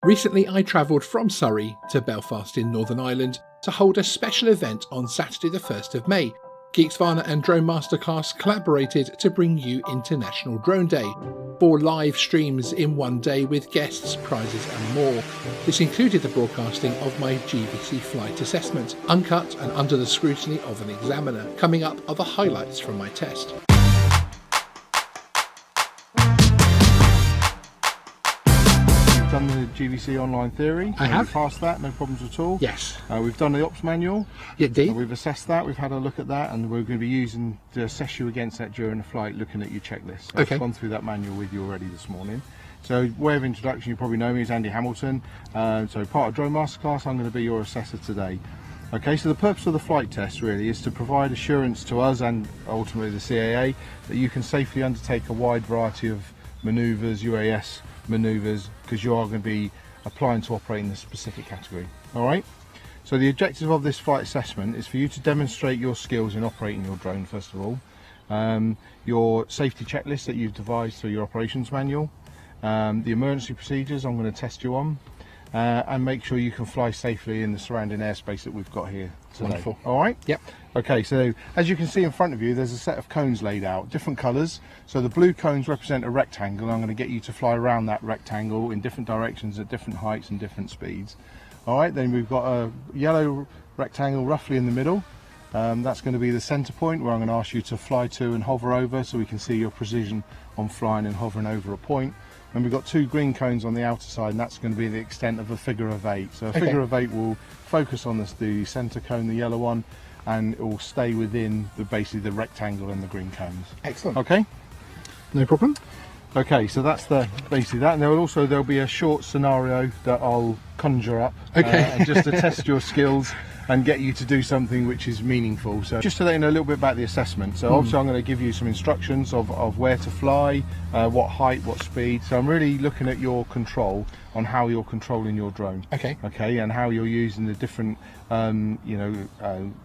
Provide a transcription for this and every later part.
Recently I travelled from Surrey to Belfast in Northern Ireland to hold a special event on Saturday the 1st of May. Geeksvana and Drone Masterclass collaborated to bring you International Drone Day. 4 live streams in one day with guests, prizes and more. This included the broadcasting of my GVC flight assessment, uncut and under the scrutiny of an examiner. Coming up are the highlights from my test. Done the GVC online theory. I have. We've passed that, no problems at all. Yes. We've done the ops manual. Indeed. We've assessed that, we've had a look at that, and we're going to be using to assess you against that during the flight, looking at your checklist. So okay. I've gone through that manual with you already this morning. So, way of introduction, you probably know me as Andy Hamilton. So part of Drone Masterclass, I'm going to be your assessor today. Okay, so the purpose of the flight test really is to provide assurance to us and ultimately the CAA that you can safely undertake a wide variety of manoeuvres, UAS manoeuvres, because you are going to be applying to operate in a specific category. Alright, so the objective of this flight assessment is for you to demonstrate your skills in operating your drone first of all, your safety checklist that you've devised through your operations manual, the emergency procedures I'm going to test you on, and make sure you can fly safely in the surrounding airspace that we've got here today. Wonderful. Alright? Yep. Okay, so as you can see in front of you, there's a set of cones laid out, different colours. So the blue cones represent a rectangle. I'm going to get you to fly around that rectangle in different directions at different heights and different speeds. Alright, then we've got a yellow rectangle roughly in the middle. That's going to be the centre point where I'm going to ask you to fly to and hover over so we can see your precision on flying and hovering over a point. And we've got 2 green cones on the outer side, and that's going to be the extent of a figure of 8. So a figure of 8 will focus on the centre cone, the yellow one, and it will stay within basically the rectangle and the green cones. Excellent. Okay? No problem. Okay, so that's basically that, and there'll be a short scenario that I'll conjure up, and just to test your skills and get you to do something which is meaningful. So just to let you know a little bit about the assessment. So obviously I'm going to give you some instructions of where to fly, what height, what speed. So I'm really looking at your control on how you're controlling your drone. Okay, and how you're using the different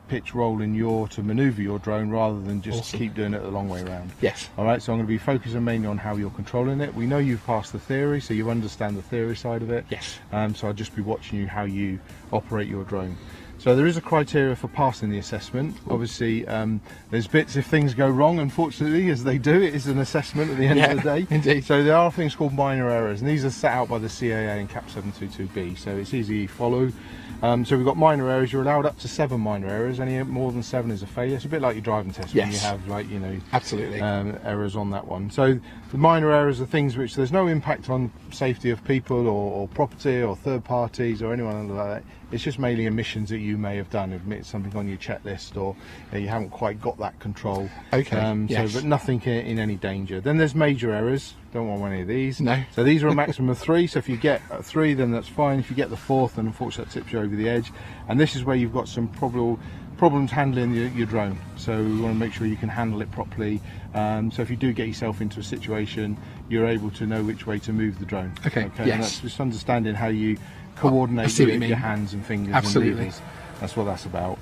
pitch, roll and yaw to maneuver your drone rather than just keep doing it the long way around. Yes. All right, so I'm going to be focusing mainly on how you're controlling it. We know you've passed the theory, so you understand the theory side of it. Yes. So I'll just be watching you how you operate your drone. So there is a criteria for passing the assessment. Obviously, there's bits if things go wrong, unfortunately, as they do. It is an assessment at the end of the day. Indeed. So there are things called minor errors, and these are set out by the CAA and CAP 722B, so it's easy to follow. So we've got minor errors. You're allowed up to 7 minor errors. Any more than 7 is a failure. It's a bit like your driving test when you have, like, absolutely errors on that one. So the minor errors are things which there's no impact on safety of people or property or third parties or anyone like that. It's just mainly omissions that you may have done, admit something on your checklist, or you haven't quite got that control. But nothing in any danger. Then there's major errors. Don't want any of these. No. So these are a maximum of 3. So if you get 3, then that's fine. If you get the 4th, then unfortunately that tips you over the edge. And this is where you've got some problems handling your drone. So we want to make sure you can handle it properly. So if you do get yourself into a situation, you're able to know which way to move the drone. Okay. And that's just understanding how you coordinate with your hands and fingers and levers. That's what that's about.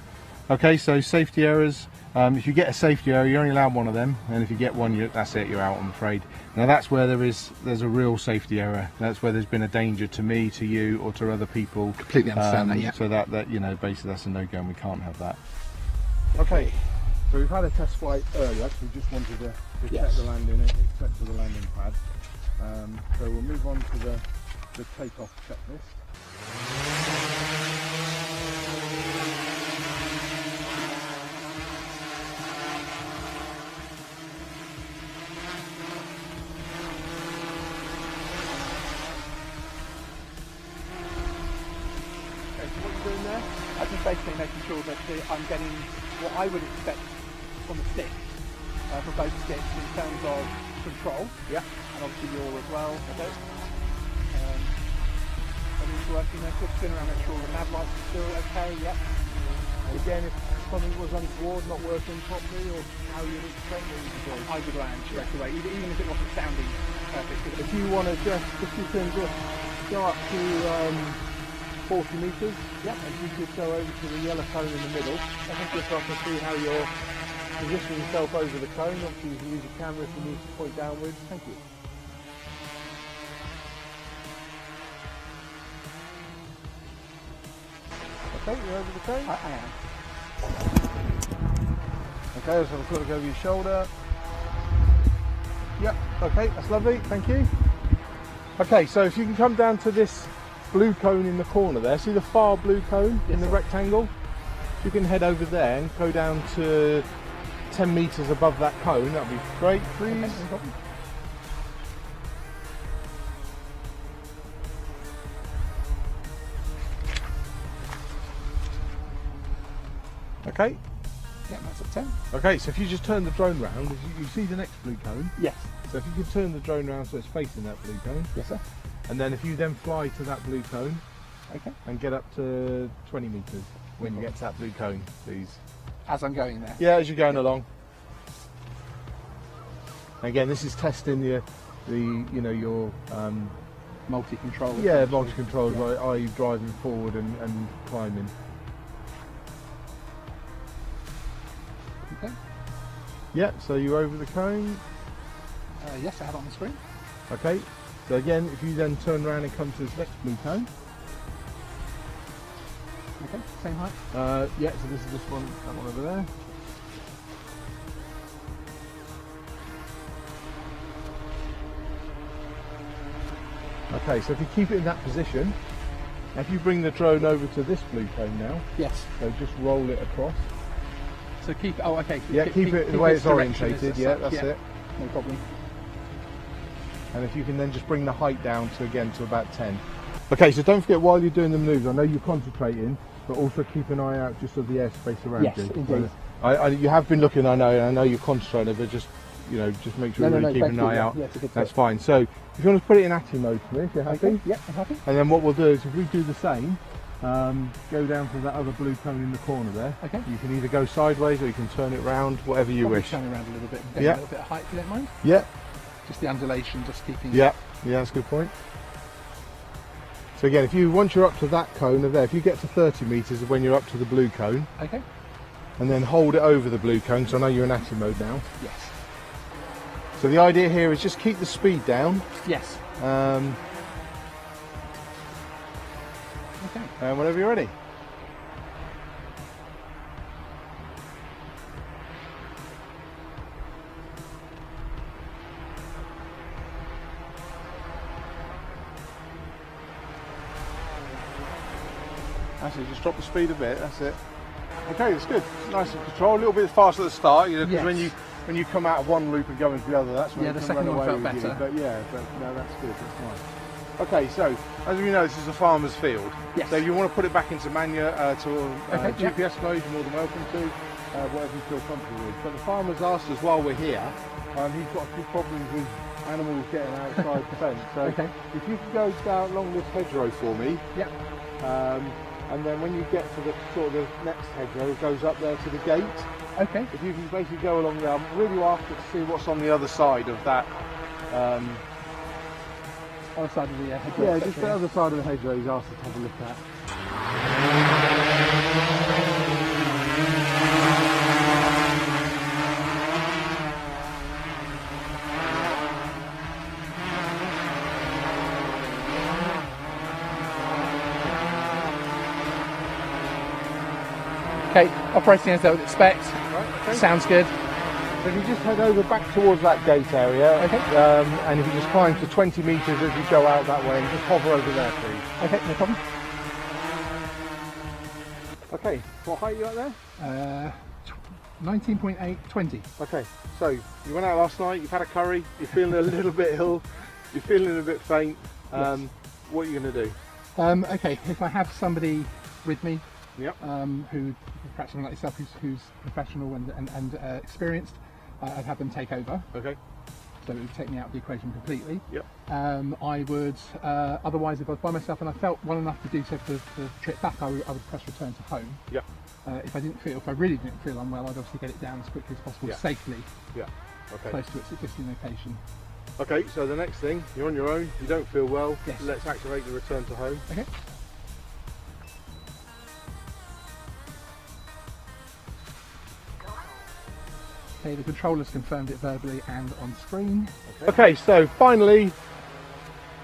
Okay, so safety errors. If you get a safety error, you're only allowed 1 of them, and if you get 1, that's it, you're out, I'm afraid. Now that's where there's a real safety error. That's where there's been a danger to me, to you, or to other people. Completely understand that, yeah. So that basically that's a no-go, and we can't have that. Okay, so we've had a test flight earlier, so we just wanted to check the landing, except for the landing pad. So we'll move on to the takeoff checklist. I'm just basically making sure that I'm getting what I would expect from the stick, from both sticks in terms of control, and obviously yaw as well. Everything's working there, quick spin around, make sure the nav lights are still okay, And again, if something was untoward, not working properly, or how you would expect what you do. I would land straight away, even if it wasn't sounding perfect. If you want to if you can just go up to 40 metres, and you could go over to the yellow cone in the middle. I think just so I can see how you're positioning yourself over the cone. Obviously you can use your camera if you need to point downwards. Thank you. Okay, you're over the cone? I am. Okay, let's have a quick look over your shoulder. Yep, okay, that's lovely, thank you. Okay, so if you can come down to this blue cone in the corner there, see the far blue cone in the rectangle? You can head over there and go down to 10 metres above that cone, that'd be great, please. Okay, no problem. Okay. Yeah, that's at 10. Okay, so if you just turn the drone round, you see the next blue cone? Yes. So if you can turn the drone round so it's facing that blue cone. Yes, sir. And then if you then fly to that blue cone, Okay. and get up to 20 metres when you get to that blue cone, please. As I'm going there? Yeah, as you're going along. Again, this is testing your multi-control. Yeah, multi-controls, like are you driving forward and climbing. Okay. Yeah, so you're over the cone. Yes, I have it on the screen. Okay, so again, if you then turn around and come to this next blue cone. Okay, same height. Yeah, so this is this one, that one over there. Okay, so if you keep it in that position, if you bring the drone over to this blue cone now, yes. So just roll it across. So keep it, oh okay. Yeah, keep it the way it's orientated, yeah, that's it. No problem. And if you can then just bring the height down to about 10. Okay, so don't forget while you're doing the manoeuvre, I know you're concentrating, but also keep an eye out just of the airspace around you. Yes, indeed. You have been looking, I know you're concentrating, but just make sure you keep an eye out. Yeah, that's fine. So if you want to put it in ATI mode for me, if you're happy. Okay. Yeah, I'm happy. And then what we'll do is if we do the same, go down to that other blue cone in the corner there. Okay. You can either go sideways or you can turn it round, whatever you wish. Turn around a little bit, Yeah. a little bit of height if you don't mind. Yeah. Just the undulation, just keeping. Yeah, that's a good point. So again, once you're up to that cone over there, if you get to 30 metres when you're up to the blue cone. Okay. And then hold it over the blue cone, so I know you're in ATI mode now. Yes. So the idea here is just keep the speed down. Yes. Okay. And whenever you're ready. Actually, just drop the speed a bit, that's it. Okay, that's good. Nice and control. A little bit faster at the start, because yes. when you come out of one loop and go into the other, that's when the you can second run one away felt with better. you. But no, that's good. That's nice. Okay, so as we know, this is a farmer's field. Yes. So if you want to put it back into manual GPS mode, you're more than welcome to. Whatever you feel comfortable with. But the farmer's asked us while we're here. He's got a few problems with animals getting outside the fence. So if you could go down along this hedgerow for me. Yep. And then when you get to the the next hedgerow, it goes up there to the gate. Okay. If you can basically go along there, I'm really after to see what's on the other side of that. Other side of the hedgerow. Yeah, just the other side of the hedgerow he's asked us to have a look at. Okay, operating as I would expect. Right, okay. Sounds good. So if you just head over back towards that gate area, and if you just climb to 20 metres as you go out that way, and just hover over there, please. Okay, no problem. Okay, what height are you at there? 19.8, 20. Okay, so you went out last night, you've had a curry, you're feeling a little bit ill, you're feeling a bit faint. Yes. What are you going to do? Okay, if I have somebody with me, Yep. who, perhaps someone like yourself, who's professional and experienced, I'd have them take over. Okay. So it would take me out of the equation completely. Yep. I would, otherwise, if I was by myself and I felt well enough to do so for the trip back, I would press return to home. Yep. If I really didn't feel unwell, I'd obviously get it down as quickly as possible, safely, Okay. close to its existing location. Okay, so the next thing, you're on your own, you don't feel well, Yes. let's activate the return to home. Okay. Okay, the controller's confirmed it verbally and on screen. Okay, so finally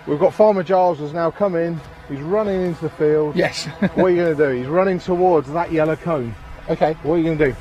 we've got Farmer Giles has now come in. He's running into the field. Yes. What are you going to do? He's running towards that yellow cone. Okay. What are you going to do?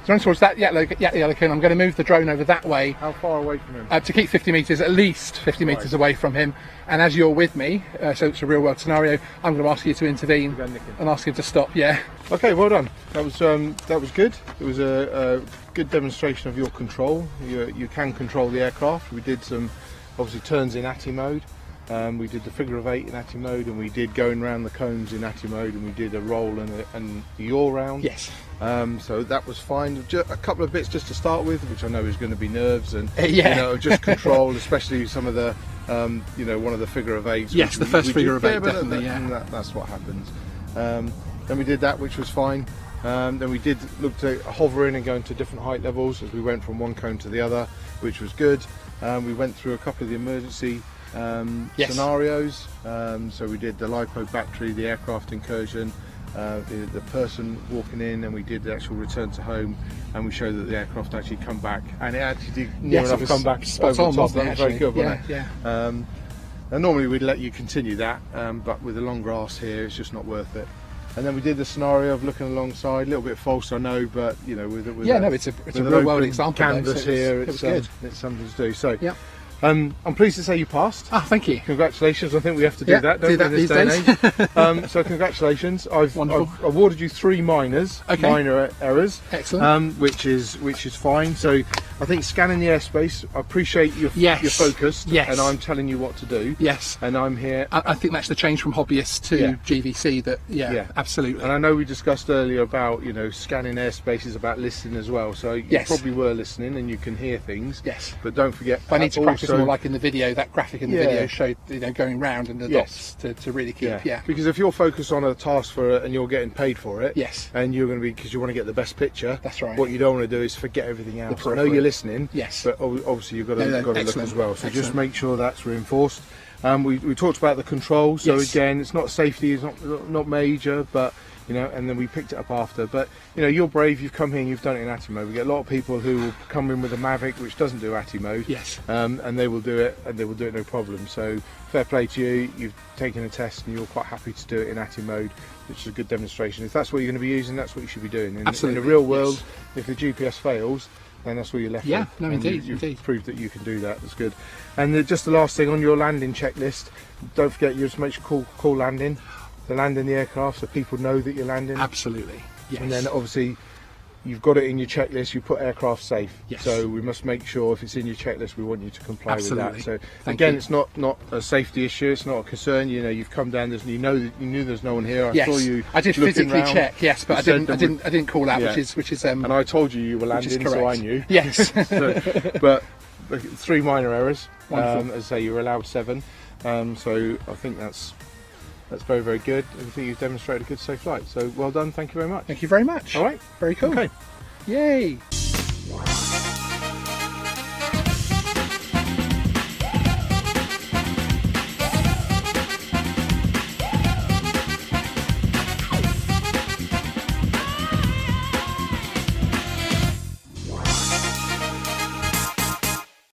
So running towards that yellow cone, I'm going to move the drone over that way. How far away from him? To keep 50 metres, at least 50 metres away from him. And as you're with me, so it's a real world scenario, I'm going to ask you to intervene and ask him to stop. Yeah. Okay, well done. That was good. It was a good demonstration of your control. You can control the aircraft. We did some obviously turns in ATI mode. We did the figure of 8 in ATI mode, and we did going around the cones in ATI mode, and we did a roll and the yaw round. Yes. So that was fine. A couple of bits just to start with, which I know is going to be nerves and just control, especially some of the one of the figure of 8s. Yes, the first figure of 8, definitely. That's what happens. Then we did that, which was fine. Then we did look to hovering and going to different height levels as we went from one cone to the other, which was good. We went through a couple of the emergency scenarios. So we did the LiPo battery, the aircraft incursion, the person walking in, and we did the actual return to home, and we showed that the aircraft actually come back, and it actually did near enough come back over the top. That was very good, wasn't it? And normally we'd let you continue that, but with the long grass here, it's just not worth it. And then we did the scenario of looking alongside, a little bit false, I know, but it's a real world example. Canvas here, it's something to do. So. Yeah. I'm pleased to say you passed. Ah, thank you. Congratulations. I think we have to do that, don't we, in this day and age? So congratulations. I've awarded you 3 minor errors. Excellent. Which is fine. So I think scanning the airspace, I appreciate you're focused, and I'm telling you what to do. Yes. And I'm here. I think that's the change from hobbyist to GVC. Absolutely. And I know we discussed earlier about scanning airspace is about listening as well. So you probably were listening and you can hear things. Yes. But don't forget. I need to practice more, like in the video. That graphic in the video showed going round and the dots to really keep. Because if you're focused on a task and you're getting paid for it. Yes. And you're going to be, because you want to get the best picture. That's right. What you don't want to do is forget everything else. I know you're listening. Yes. But obviously you've got to look as well. So just make sure that's reinforced. We talked about the control. So again, it's not safety. It's not major, but. And then we picked it up after. But you're brave. You've come here and you've done it in ATI mode. We get a lot of people who will come in with a Mavic, which doesn't do ATI mode. Yes. And they will do it, and they will do it no problem. So fair play to you. You've taken a test, and you're quite happy to do it in ATI mode, which is a good demonstration. If that's what you're going to be using, that's what you should be doing. Absolutely. In the real world, if the GPS fails, then that's what you're left with. No, indeed. You've proved that you can do that. That's good. And just the last thing on your landing checklist, don't forget you just make sure call landing. To land in the aircraft so people know that you're landing. Absolutely, yes. And then obviously you've got it in your checklist, you put aircraft safe. Yes. So we must make sure if it's in your checklist, we want you to comply with that. So Thank again, you. it's not a safety issue, it's not a concern. You've come down, you knew there's no one here. I saw you. I did physically check, but I didn't call out, which is and I told you were landing, so I knew. Yes. But 3 minor errors. Wonderful. As I say, you're allowed 7. So I think that's very, very good. I think you've demonstrated a good safe flight. So well done. Thank you very much. Thank you very much. All right. Very cool. Okay. Yay.